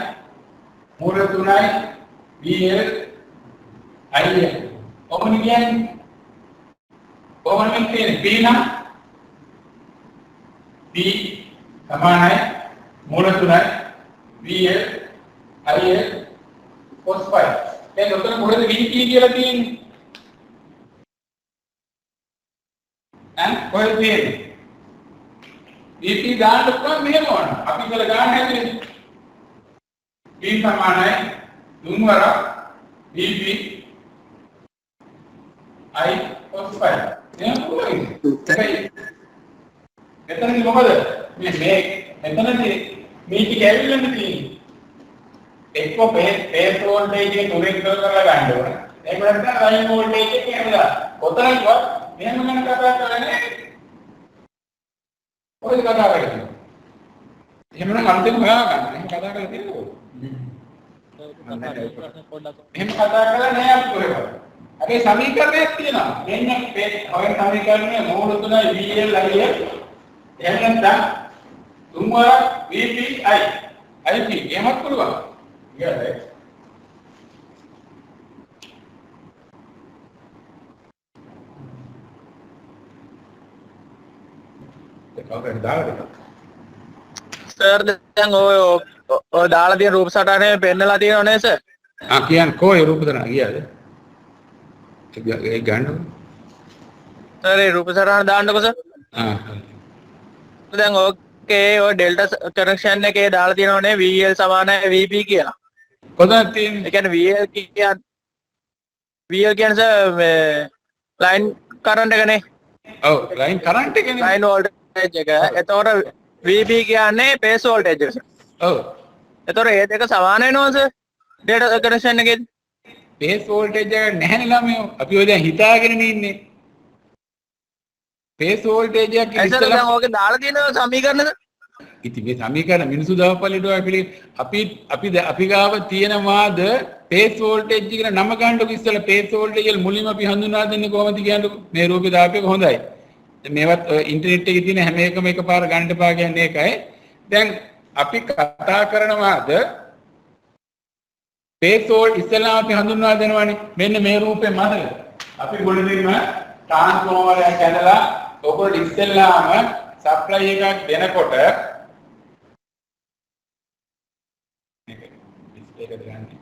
මූල 3යි VL IL. කොහොමද කියන්නේ? කොහොමද කියන්නේ? P නම් P සමානයි මූල 3යි VL IL cos phi. දැන් ඔතන මොකද VP කියලා තියෙන්නේ? කොහෙද තියෙන්නේ? VP දාන්න පුළුවන් මෙහෙම වුණා. අපි ඉතල ගන්න හැදුනේ. V සමානයි 3 වරක් VP I cos phi. එහෙනම් පුළුවන්. එතනදී මොකද? මේ එතනදී මේ ටික ඇවිල්ලා තියෙන්නේ. එක්ක බේස් වෝල්ටේජ් එක තුනෙන් කරලා ගන්න ඕන. ඒක නැත්නම් ලයින් වෝල්ටේජ් එක එහෙමලා. ඔතනවත් මෙහෙම ගන්න කතා කරන්නේ. ඔය කතා කරන්නේ. එහෙමනම් අන්තිම හොයා ගන්න. එහෙම කතා කරලා තියෙනවා. එහෙම කතා කරලා නෑ අපි කොහෙවත්. අපේ සමීකරණයක් තියෙනවා. මෙන්න ඔය සමීකරණය මූල 3යි VL IL එහෙම නැත්නම් 3 වරක් VP I IP එහෙමත් පුළුවන්. ඉතින් කවුරුහරි දාගන්න. සර් දැන් ඔය දාලා තියෙන රූප සටහනේ පෙන්නලා තියෙනව නේද සර්? කියන්නේ කොයි රූප දරන ගියාද? ඒක ගන්නකො. සර් ඒ රූප සටහන දාන්නකො සර්. දැන් ඕකේ ඔය ඩෙල්ටා කනෙක්ෂන් එකේ දාලා තියෙනවනේ VL සමානයි VP කියලා. කොතනද තියෙන්නේ? ඒ කියන්නේ VL කියන්නේ සර් මේ ලයින් කරන්ට් එකනේ. ඔව් ලයින් කරන්ට් එකනේ. ලයින් වෝල්ටේජ් එක. එතකොට VP කියන්නේ බේස් වෝල්ටේජ් එක. ඔව්. එතකොට ඒ දෙක සමාන වෙනවද සර්? ඩෙල්ටා කනෙක්ෂන් එකේ බේස් වෝල්ටේජ් එක නැහැ නේ ළමයෝ. අපි ඔය දැන් හිතාගෙන ඉන්නේ. බේස් වෝල්ටේජ් එක ඉස්සෙල්ලා දැන් ඕකේ දාලා තියෙන සමීකරණද? ඉතින් මේ සමීකරණ මිනිසු දාපල්ලිට ඔය අපි ගාව තියෙනවාද බේස් වෝල්ටේජ් කියන නම ගන්නකො ඉස්සෙල්ලා බේස් වෝල්ටේජ් වල මුලින්ම අපි හඳුන්වා දෙන්නේ කොහොමද කියන්නකො. මේ රූපේ දාපේක හොඳයි. මේවත් ඉන්ටර්නෙට් එකේ තියෙන හැම එකම එකපාර ගන්න එපා කියන්නේ ඒකයි. දැන් අපි කතා කරනවාද බේස් වෝල්ට් ඉස්සෙල්ලා අපි හඳුන්වා දෙනවානේ. මෙන්න මේ රූපේ මතකද? අපි මුලින්ම ට්‍රාන්ස්ෆෝමර් එකක් ඇදලා ඔබට ඉස්සෙල්ලාම සප්ලයි එකක් දෙනකොට මේක ඩිස්ප්ලේ එක දාන්නේ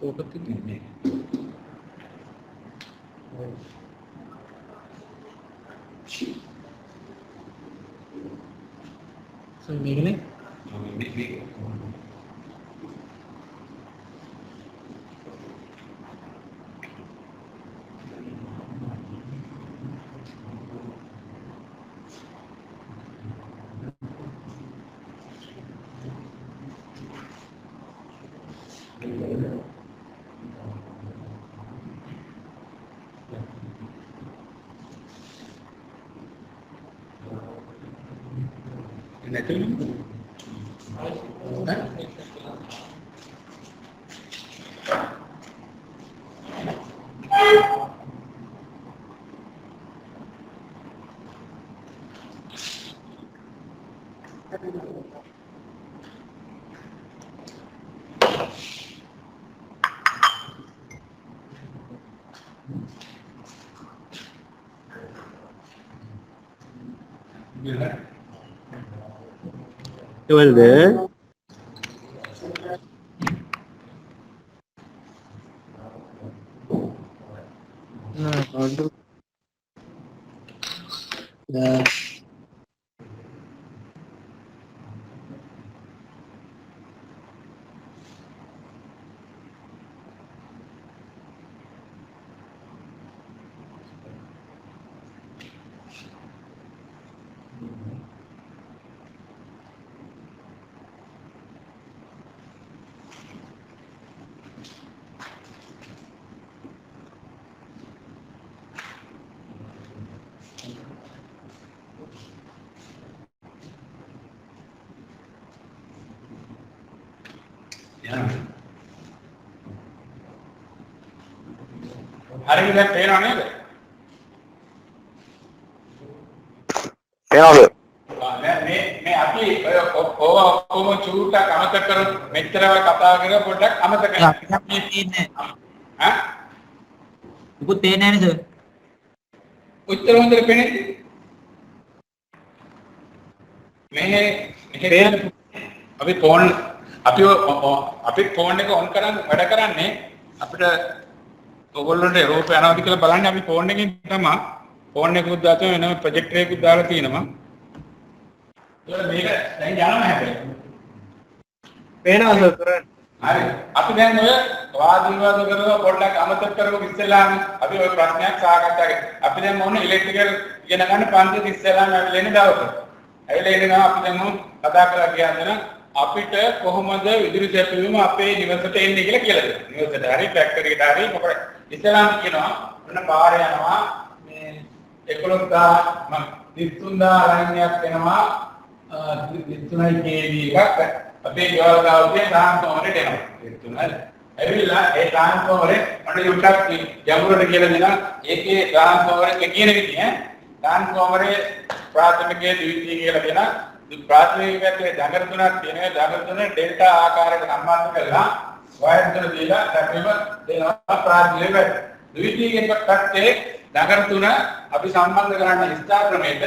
ඕකත් නේ So මේකනේ මේක නැතුනේ එවලද හරියට දැන් පේනව නේද? පේනවද? මේ අපි අපි ඔක්කොම චූට්ටක් අමතක කරමු. මෙච්චරව කතා කරලා පොඩ්ඩක් අමතක කරමු. අපිට තියෙන්නේ ඈ? මොකුත් තේන්නේ නැහැ නේද? උත්තර හොඳට පෙනෙන්නේ. මෙහෙ අපි ෆෝන් එක ඔන් කරන් වැඩ කරන්නේ අපිට ඔයගොල්ලන්ට රූප යනවාද කියලා බලන්නේ අපි ෆෝන් එකෙන් තමයි ෆෝන් එකකුත් දාලා වෙනම ප්‍රොජෙක්ටර් එකකුත් දාලා තියෙනවා. ඒක මේක දැන් යනවා හැබැයි. පේනවා සර් කරන්නේ. හරි. අපි දැන් ඔය වාද විවාද කරලා පොඩ්ඩක් අමතක කරමු ඉස්සෙල්ලාම අපි ඔය ප්‍රශ්නයක් සාකච්ඡා කරමු. අපි දැන් මොන ඉලෙක්ට්‍රිකල් ඉගෙන ගන්න පන්තියේ ඉස්සෙල්ලාම ඇවිල්ලා ඉන්නේ දවසේ. ඇවිල්ලා ඉන්නවා අපි දැන් කතා කරලා කියන්නේ අපිට කොහොමද විදුලි සැපයීම අපේ නිවසට එන්නේ කියලා දෙන්න. නිවසට හරි ෆැක්ටරි එකට හරි මොකද ඉස්සෙල්ලාම කියනවා ඔන්න පාරේ යනවා මේ 11000 33000 ලයින් එකක් එනවා 3.3 kV එකක් අපේ ගෙවල් ගාවගේ ට්‍රාන්ස්ෆෝමරේට එනවා. 3.3 ඇවිල්ලා ඒ ට්‍රාන්ස්ෆෝමරේ අන්න යුක්ටක් ගැඹුරට කියලා දෙනවා. ඒකේ ට්‍රාන්ස්ෆෝමරේ කියන විදිහ ට්‍රාන්ස්ෆෝමරේ ප්‍රාථමිකයේ ද්විතීය කියලා දෙනවා. प्राथमिक පැත්තේ දඟර තුනක් තියෙනවා. දඟර තුන ඩෙල්ටා ආකාරයකට සම්බන්ධ කරලා වයර් තුන දීලා සැපෙම දෙනවා ප්‍රාථමික පැත්ත. ද්විතීය පැත්තේ දඟර තුන අපි සම්බන්ධ කරන්නේ ස්ටාර් ක්‍රමයට.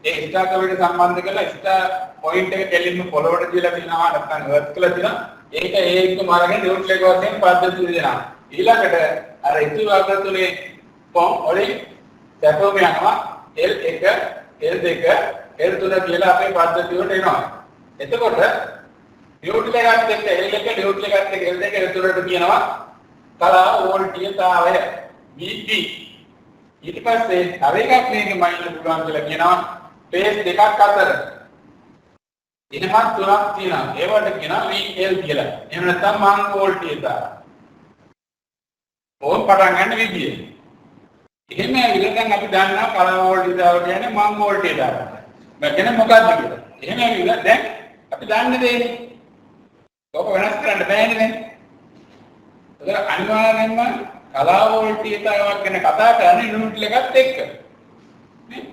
ඒ ස්ටාර් ක්‍රමයට සම්බන්ධ කරලා ස්ටාර් පොයින්ට් එක දෙලින්ම පොළොවට දීලා තියෙනවා නැත්නම් එර්ත් කියලා තියෙනවා. ඒක ඒකම අරගෙන ඩියුට් ලෙග් වශයෙන් පද්ධතිය දෙනවා. ඊළඟට අර ඉතුරු වර්ග තුනේ පොම් වලින් සැපෙම යනවා L1 L2 L3 කියලා අපේ පද්ධතිය වලට එනවා. එතකොට ඩියුට් එකත් එක්ක L1 ඩියුට් එකත් එක්ක L2 L3ට කියනවා කලා වෝල්ටීයතාවය VP. ඊට පස්සේ තව එකක් මේක මයින්ඩ් පුළුවන් කියලා කියනවා ෆේස් දෙකක් අතර ඉනහත් තුනක් තියෙනවා. ඒවට කියනවා VL කියලා. එහෙම නැත්නම් මං වෝල්ටීයතාවය. ඕක පටන් ගන්න විදිය. එහෙම ඇවිල්ලා දැන් අපි දන්නවා කලා වෝල්ටීයතාවය කියන්නේ මං වෝල්ටීයතාවය. මම මොකක්ද කියලා. එහෙම ඇවිල්ලා දැන් අපි දන්නේ දෙන්නේ. ඔක වෙනස් කරන්න බෑනේ දැන්. ඒක අනිවාර්යෙන්ම කලා වෝල්ටීයතාවක් ගැන කතා කරන්නේ යුනිට් එකත් එක්ක. නේ?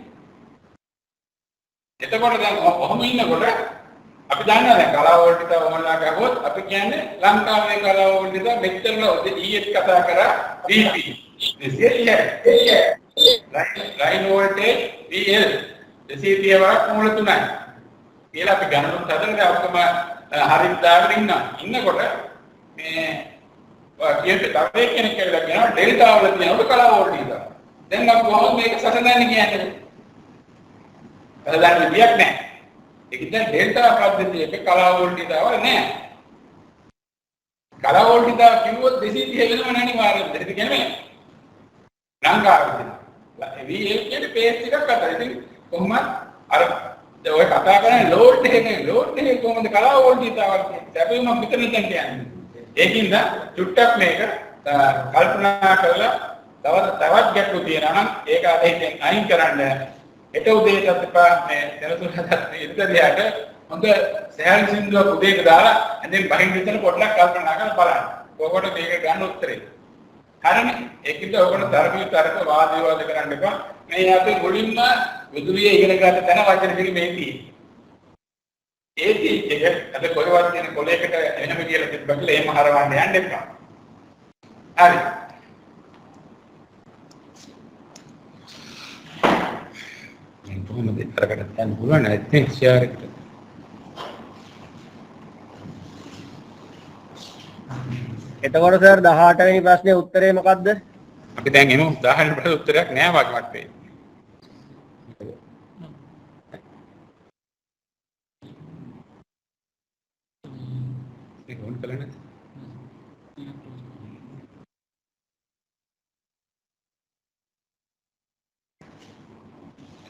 එතකොට දැන් කොහොම ඉන්නකොට අපි දන්නවා දැන් කලා වෝල්ටීයතාව මොනවා ගහුවොත් අපි කියන්නේ ලංකාවේ කලා වෝල්ටීයතාව මෙච්චරල ඊයේ කතා කරා VP. ලයින් වෝල්ටේජ් VL 230ක් මූල 3යි. කියලා අපි ගණනුත් හදලා ඔක්කොම හරියට දාගෙන ඉන්නකොට මේ කියන්න තව කෙනෙක් කියලා කියනවා ඩෙල්ටා වල තියෙනවද කලා වෝල්ටීයතාව. දැන් අපි කොහොමද මේක සැකසන්නේ කියන්නේ? බලන්න විදියක් නැහැ. ඒක දැන් ඩෙල්ටා පද්ධතියේ කලා වෝල්ටීයතාව නැහැ. කලා වෝල්ටීයතාව කිව්වොත් 230 වෙනව නැණි වාරෙත්. ඒක කියන්නේ ලංකාවේ VL කියන්නේ පේස් එකක් අතර. ඉතින් කොහොමද අර ඔය කතා කරන්නේ ලෝඩ් එකේ කොහොමද කලා වෝල්ටීයතාවක් සැපයීමක් විතරද කියන්නේ. ඒකින්ද චුට්ටක් මේක කල්පනා කරලා තවත් ගැටලු තියෙනවා නම් ඒක අදින් අයින් කරන්න. හෙට උදේටත් එපා මේ සෙනසුරාදාත් ඉදිරියට හොඳ සෑහල් සින්දුවක් උදේට දාලා ඇඳෙන් බහින් විතර පොඩ්ඩක් කල්පනා කරලා බලන්න. කොහොමද මේක ගන්න උත්තරේ. හරිනේ. ඒකින්ද ඔයගොල්ලෝ තර්ක වාද විවාද කරන්න එපා. මේ අපි මුලින්ම විදුලිය ඉගෙන ගන්න තැන වචන පිළිමේදී ඒක අද කොහෙවත් යන කොලයකට එනම කියලා තිබ්බා කියලා එහෙම හරවන්න යන්න එපා. හරි. මම කොහොමද කරකට යන්න පුළුවන් නැත්නම් ෂෙයාර් එකට. එතකොට සර් 18 වෙනි ප්‍රශ්නේ උත්තරේ මොකද්ද? අපි දැන් එමු 10 වෙනි ප්‍රශ්නේ උත්තරයක් නෑ වගේ මට පේන්නේ. ඒක ඕන කළා නේද?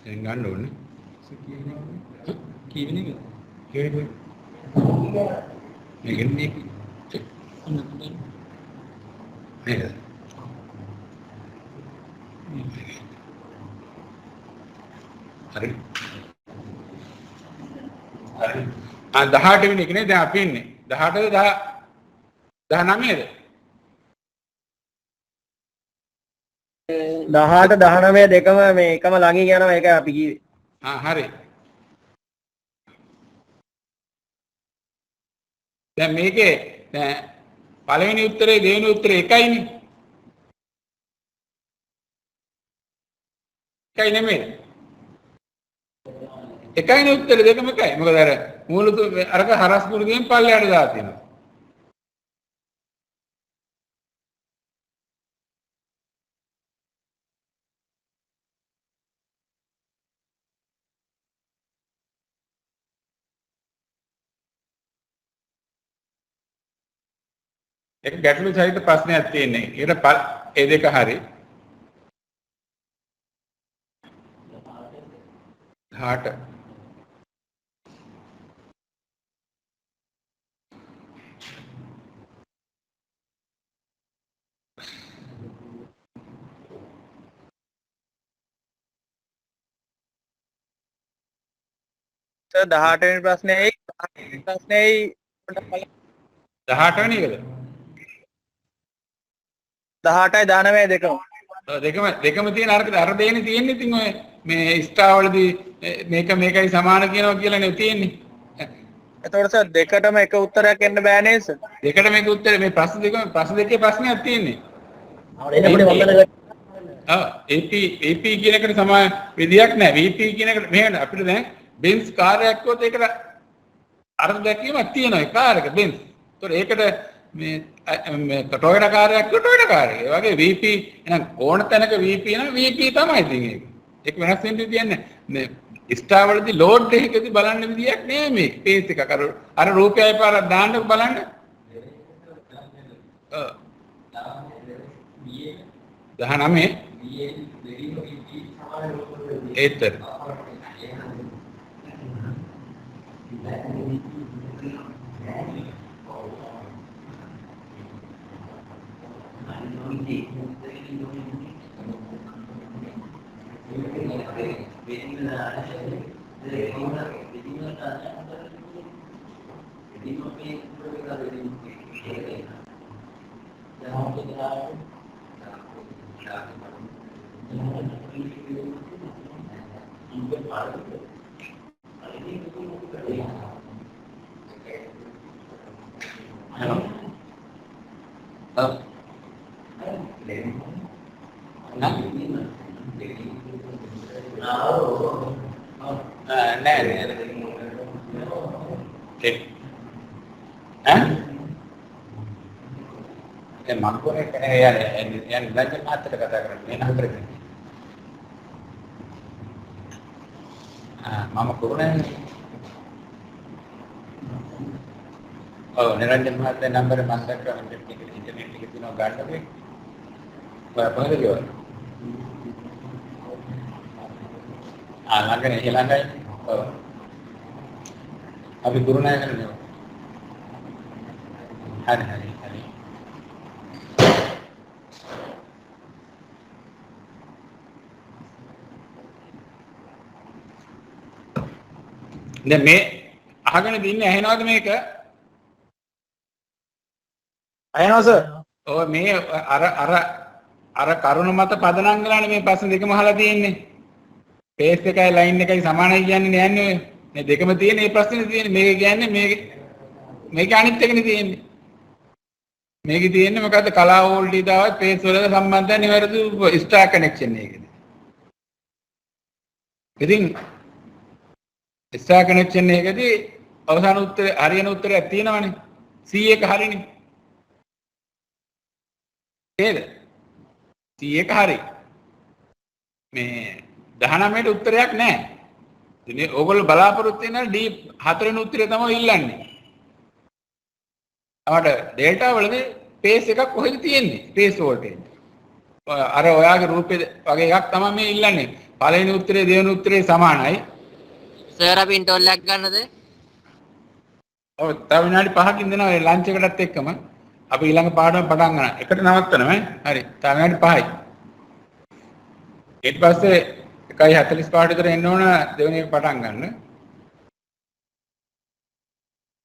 දැන් ගන්න ඕනේ. කීවෙනිද? කීවෙනිද? මේක නේද? හරි. හරි. 18 වෙනි එක නේ දැන් අපි ඉන්නේ. 18ද 19ද? 18 19 දෙකම මේ එකම ළඟින් යනවා ඒක අපි කිව්වේ. හරි. දැන් මේකේ දැන් පළවෙනි උත්තරේ දෙවෙනි උත්තරේ එකයිනේ. එකයි නෙමෙයි. එකයිනේ උත්තරේ දෙකම එකයි. මොකද අර මූලතු අරක හරස් කුරුගෙන් පල්ලයට දාලා තියෙනවා. ඒක ගැටළු සහිත ප්‍රශ්නයක් තියෙන්නේ. ඒකට ඒ දෙක හරි. 18 සර් 18 වෙනි ප්‍රශ්නේ 18 වෙනි එකද? 18යි 19යි දෙකම. දෙකම තියෙන අර දෙන්නේ තියෙන්නේ ඉතින් ඔය මේ ස්ටාර් වලදී මේකයි සමාන කියනවා කියලානේ තියෙන්නේ. එතකොට සර් දෙකටම එක උත්තරයක් එන්න බෑ නේද සර්? දෙකටම එක උත්තරේ මේ ප්‍රශ්න දෙකේ ප්‍රශ්නයක් තියෙන්නේ. AP කියන එකට සමාන විදියක් නැහැ. VP කියන එකට මෙහෙම අපිට දැන් බෙන්ස් කාර්යයක් වොත් ඒකට අර්ථ දැක්වීමක් තියෙනවා. ඒ කාර් එක බෙන්ස්. ඒතකොට ඒකට මේ ටොයෝටා කාර්යයක් ටොයෝටා කාර්යය. ඒ වගේ VP එහෙනම් ඕන තැනක VP නම් VP තමයි ඉතින් ඒක. ඒක වෙනස් වෙන්න දෙන්නේ නැහැ. ස්ටාර් වලදී ලෝඩ් එකකදී බලන්න විදියක් නෑ මේ. පේස් එක අර රූපයයි පාරක් දාන්න බලන්න. ඔව්. 19 ඒතර निरंजन महाते नंबर मास्टर का इंटरनेट के दिनों गाड़ लगे पहले जो लगे नहीं लगा अभी गुरु नायक ने हरी हरी हरी ने मैं ආගෙන දින්නේ ඇහෙනවද මේක? අයනවා සර්. ඔය මේ අර කරුණ මත පදනම් කරලානේ මේ ප්‍රශ්න දෙකම අහලා තියෙන්නේ. පේස් එකයි ලයින් එකයි සමානයි කියන්නේ නෑනේ ඔය. මේ දෙකම තියෙන මේ ප්‍රශ්නේ තියෙන්නේ. මේක කියන්නේ මේක අනිත් එකනේ තියෙන්නේ. මේකේ තියෙන්නේ මොකද්ද? කලාව වෝල්ටේජ් දාවත් පේස් වලට සම්බන්ධ නිවැරදි ස්ටාර් කනෙක්ෂන් එකද. ඉතින් ස්ටාර් කනෙක්ෂන් එකදී අවසාන උත්තරේ හරියන උත්තරයක් තියෙනවනේ. C එක හරිනේ. නේද? C එක හරි. මේ 19ට උත්තරයක් නැහැ. ඉතින් ඕගොල්ලෝ බලාපොරොත්තු වෙන D 4 වෙනි උත්තරේ තමයි ඉල්ලන්නේ. අපට ඩෙල්ටා වලදී ස්පේස් එකක් කොහෙද තියෙන්නේ? Space voltage. අර ඔයාගේ රූපේ වගේ එකක් තමයි මේ ඉල්ලන්නේ. පළවෙනි උත්තරේ දෙවෙනි උත්තරේ සමානයි. සර් අපි ඉන්ටර්වල් එකක් ගන්නද? ඔව් තව විනාඩි 5කින් දෙනවා ලන්ච් එකටත් එක්කම. අපි ඊළඟ පාඩම පටන් ගන්න. එකට නවත්තනවා හරි. තව විනාඩි 5යි. ඊට පස්සේ 1:45 විතර එන්න ඕන දෙවෙනි එක පටන් ගන්න.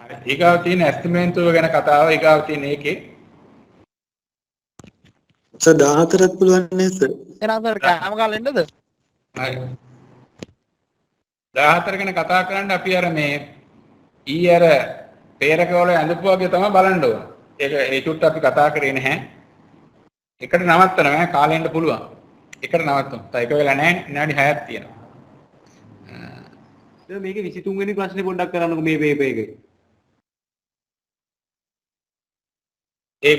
හරි. ඊගාව තියෙන ඇස්ටිමේන්තුව ගැන කතාව ඊගාව තියෙන එකේ. සර් 14ක් පුළුවන් නේද සර්? එහෙනම් සර් කාම කාලෙ එන්නද? හරි. 14 ගැන කතා කරන්න අපි අර මේ ඊ අර පේරක වල ඇඳපු වගේ තමයි බලන්න ඕන. ඒක ඒ චුට්ට අපි කතා කරේ නැහැ. එකට නවත්තනවා කාලෙන්න පුළුවන්. එකට නවත්තමු. තා එක වෙලා නැහැ විනාඩි 6ක් තියෙනවා. මේකේ 23 වෙනි ප්‍රශ්නේ පොඩ්ඩක් කරන්නකෝ මේ පේපර් එකේ.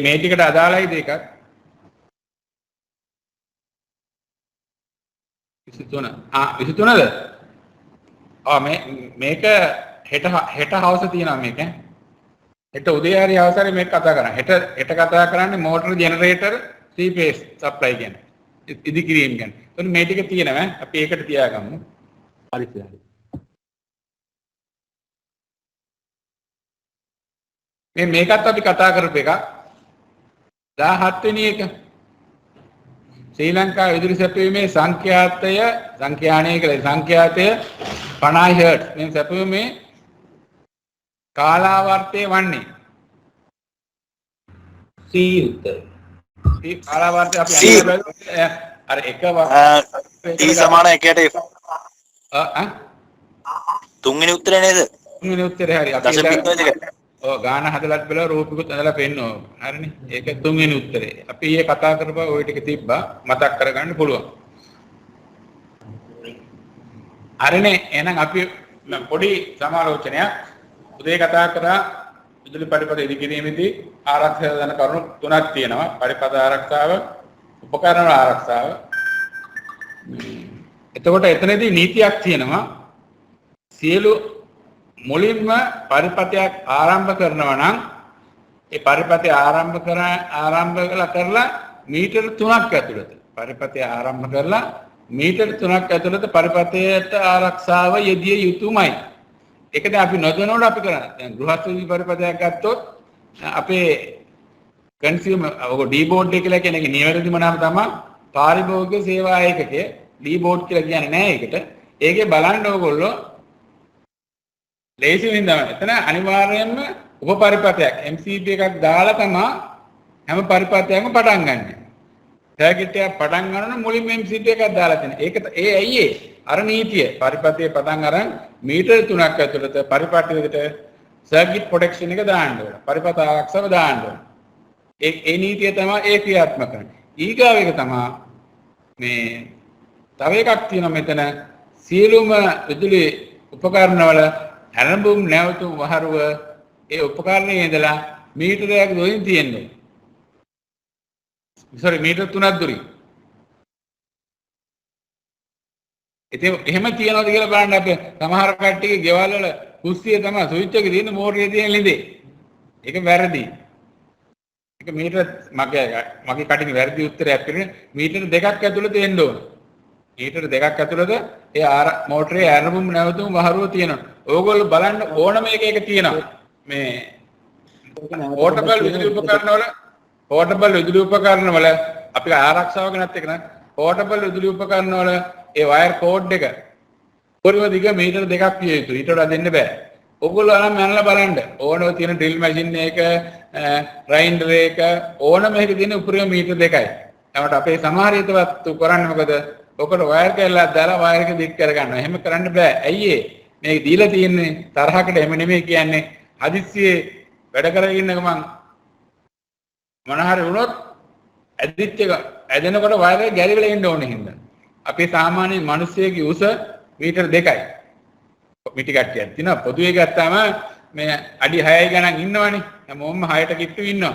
මේ ටිකට අදාළයිද එකක්? 23. 23ද? මේක හෙට හවස තියෙනවා මේක. හෙට උදේ හරි හවසට මේක කතා කරන්න. හෙට කතා කරන්නේ මෝටර ජෙනරේටර් 3 phase supply ගැන. ඉදිකිරීම ගැන. එතකොට මේ ටික තියෙනවා. අපි ඒකට තියාගමු. හරිද? හරි. මේකත් අපි කතා කරපු එකක්. 17 වෙනි එක. ශ්‍රී ලංකා විදුලි සැපයීමේ සංඛ්‍යාතය 50 Hz මේ සැපයීමේ කාලාවර්තය වන්නේ C උත්තර. කාලාවර්තය අපි අර එක T සමාන 1ට F. තුන්වෙනි උත්තරේ නේද? තුන්වෙනි උත්තරේ හරි. අපි ගාන හදලත් බල රූපිකුත් හදලා පෙන්නනවා. හරිනේ. ඒක තුන්වෙනි උත්තරේ. අපි ඊයේ කතා කරපුවා ওই ටික තිබ්බා. මතක් කරගන්න පුළුවන්. හරිනේ. එහෙනම් අපි පොඩි සමාලෝචනයක් උදේ කතා කරා විදුලි පරිපථ ඉදිකිරීමේදී ආරක්ෂා දන කරුණු තුනක් තියෙනවා. පරිපථ ආරක්ෂාව, උපකරණ ආරක්ෂාව. එතකොට එතනදී නීතියක් තියෙනවා. සියලු මුලින්ම පරිපථයක් ආරම්භ කරනවා නම් ඒ පරිපථය ආරම්භ කරලා මීටර 3ක් ඇතුළත පරිපථය ආරම්භ කරලා මීටර 3ක් ඇතුළත පරිපථයට ආරක්ෂාව යෙදිය යුතුමයි. ඒක දැන් අපි නොදැනුවට අපි කරන්නේ. දැන් ගෘහස්ත පරිපථයක් ගත්තොත් අපේ කන්සියුමර් ඔක ඩී බෝඩ් එක කියලා කියන එක නිවැරදිම නම තමයි පාරිභෝගික සේවා ඒකකය. ඩී බෝඩ් කියලා කියන්නේ නෑ ඒකට. ඒකේ බලන්න ඕගොල්ලෝ ලේසි වෙනදම එතන අනිවාර්යයෙන්ම උපපරිපථයක් MCB එකක් දාලා තමයි හැම පරිපථයක්ම පටන් ගන්න. සර්කිට් එක පටන් ගන්නකොට මුලින්ම MCB එකක් දාලා තියෙනවා. ඒක ඇයි අර නීතිය පරිපථයේ පටන් අරන් මීටර 3ක් ඇතුළත පරිපථයකට සර්කිට් ප්‍රොටෙක්ෂන් එක දාන්න ඕන. පරිපථ ආරක්ෂාව දාන්න ඕන. ඒ නීතිය තමයි ඒ ක්‍රියාත්මක කරන්නේ. ඊගාව එක තමයි මේ තව එකක් තියෙනවා මෙතන සියලුම විදුලි උපකරණවල හැරඹුම් නැවතුම් වහරුව ඒ උපකරණයේ ඉඳලා මීටරයක් දුරින් තියෙන්නේ. මීටර 3ක් දුරින්. ඉතින් එහෙම තියනවාද කියලා බලන්න අපි සමහර කට්ටියගේ ගෙවල් වල කුස්සිය තමයි ස්විච් එකේ තියෙන මෝටරේ තියෙන ලිඳේ. ඒක වැරදි. ඒක මීටර මගේ කටින් වැරදි උත්තරයක් පිළිගෙන මීටර 2ක් ඇතුළත එන්න ඕන. මීටර 2ක් ඇතුළත ඒ මෝටරේ ඇරඹුම් නැවතුම් වහරුව තියෙනවා. ඕගොල්ලෝ බලන්න ඕනම එකක තියෙනවා. මේ පෝටබල් විදුලි උපකරණ වල අපි ආරක්ෂාව ගැනත් එක නේද? පෝටබල් විදුලි උපකරණ වල ඒ වයර් කෝඩ් එක පරිම දිග මීටර 2ක් විය යුතුයි. ඊට වඩා දෙන්න බෑ. ඕගොල්ලෝ අරන් මනලා බලන්න. ඕනම තියෙන ඩ්‍රිල් මැෂින් එක, ග්‍රයින්ඩර් එක ඕනම එකක තියෙන උපරිම මීටර 2යි. ඒකට අපේ සමහර හිතවත් කරන්නේ මොකද? ඔකට වයර් කැල්ලක් දාලා වයර් එක දික් කරගන්නවා. එහෙම කරන්න බෑ. ඇයි ඒ? මේක දීලා තියෙන්නේ තරහකට එහෙම නෙමෙයි කියන්නේ. හදිස්සියේ වැඩ කරගෙන ඉන්න ගමන් මොන හරි වුණොත් ඇදිච්ච එක ඇදෙනකොට වයර් එක ගැලවිලා ඉන්න ඕනේ හින්දා. අපේ සාමාන්‍ය මිනිස්සෙගේ උස මීටර 2යි. මිටි කට්ටියක් තියෙනවා. පොදුවේ ගත්තාම මේ අඩි 6යි ගණන් ඉන්නවනේ. හැමෝම 6ට කිට්ටු ඉන්නවා.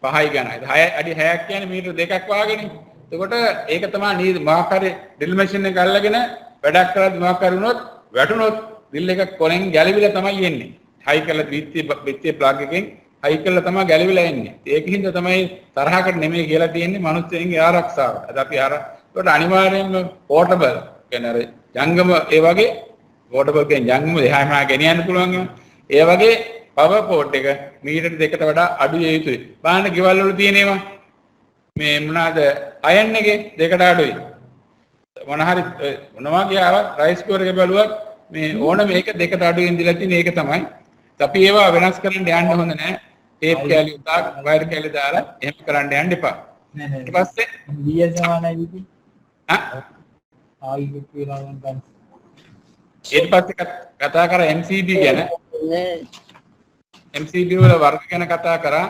5යි ගණන්. 6 අඩි 6ක් කියන්නේ මීටර 2ක් වාගේනේ. එතකොට ඒක තමයි නීද මාකාරේ ඩ්‍රිල් මැෂින් එක අල්ලගෙන වැඩක් කරද්දි මාකාර වුණොත් වැටුනොත් ඩ්‍රිල් එක කොලෙන් ගැලවිලා තමයි එන්නේ. හයි කරලා පිටියේ ප්ලග් එකෙන් හයි කරලා තමයි ගැලවිලා එන්නේ. ඒකින්ද තමයි තරහකට නෙමෙයි කියලා තියෙන්නේ මිනිස්සුන්ගේ ආරක්ෂාව. අද අපි ඒකට අනිවාර්යයෙන්ම පෝටබල් කියන්නේ ජංගම ඒ වගේ පෝටබල් කියන්නේ ජංගම දෙහාම ගෙනියන්න පුළුවන්. ඒ වගේ පවර් පෝට් එක මීටර 2කට වඩා අඩු යුතුයි. බලන්න ගෙවල් වල තියෙනවා මේ මොනවාද අයන් එකේ 2කට අඩුයි. මොන හරි මොනවා ගියාවත් රයිස් කුකර් එක බැලුවත් මේ ඕන මේක 2කට අඩුවෙන් දීලා තියෙන ඒක තමයි. අපි ඒවා වෙනස් කරන්න යන්න හොඳ නැහැ. ටේප් කැලි උදාක් වයර් කැලි දාලා එහෙම කරන්න යන්න එපා. ඊට පස්සේ DS සමානයි විදි. ආයි කියලා ගන්න. ඊට පස්සේ කතා කර MCB ගැන MCQ වල වර්ග ගැන කතා කරා.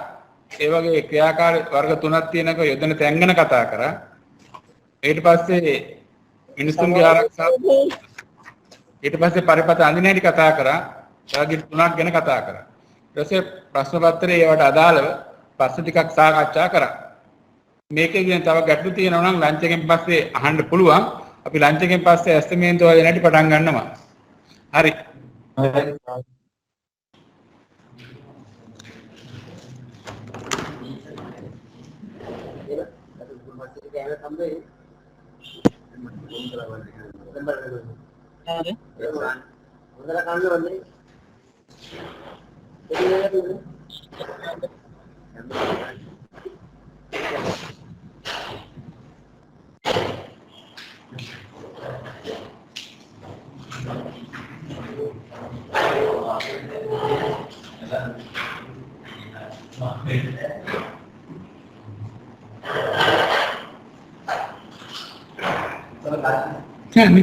ඒ වගේ ක්‍රියාකාරී වර්ග තුනක් තියෙනක යොදන තැන් ගැන කතා කරා. ඊට පස්සේ මිනිසුන්ගේ ආරක්ෂාව, ඊට පස්සේ පරිපත අඳින හැටි කතා කරා. ඊළඟ තුනක් ගැන කතා කරා. ඊට පස්සේ ප්‍රශ්න පත්‍රයේ ඒවට අදාළව ප්‍රශ්න ටිකක් සාකච්ඡා කරා. මේකේ කියන තව ගැටලු තියෙනවා නම් ලන්ච් එකෙන් පස්සේ අහන්න පුළුවන්. අපි ලන්ච් එකෙන් පස්සේ ඇස්තමේන්තු වල නැටි පටන් ගන්නවා. හරි. Kan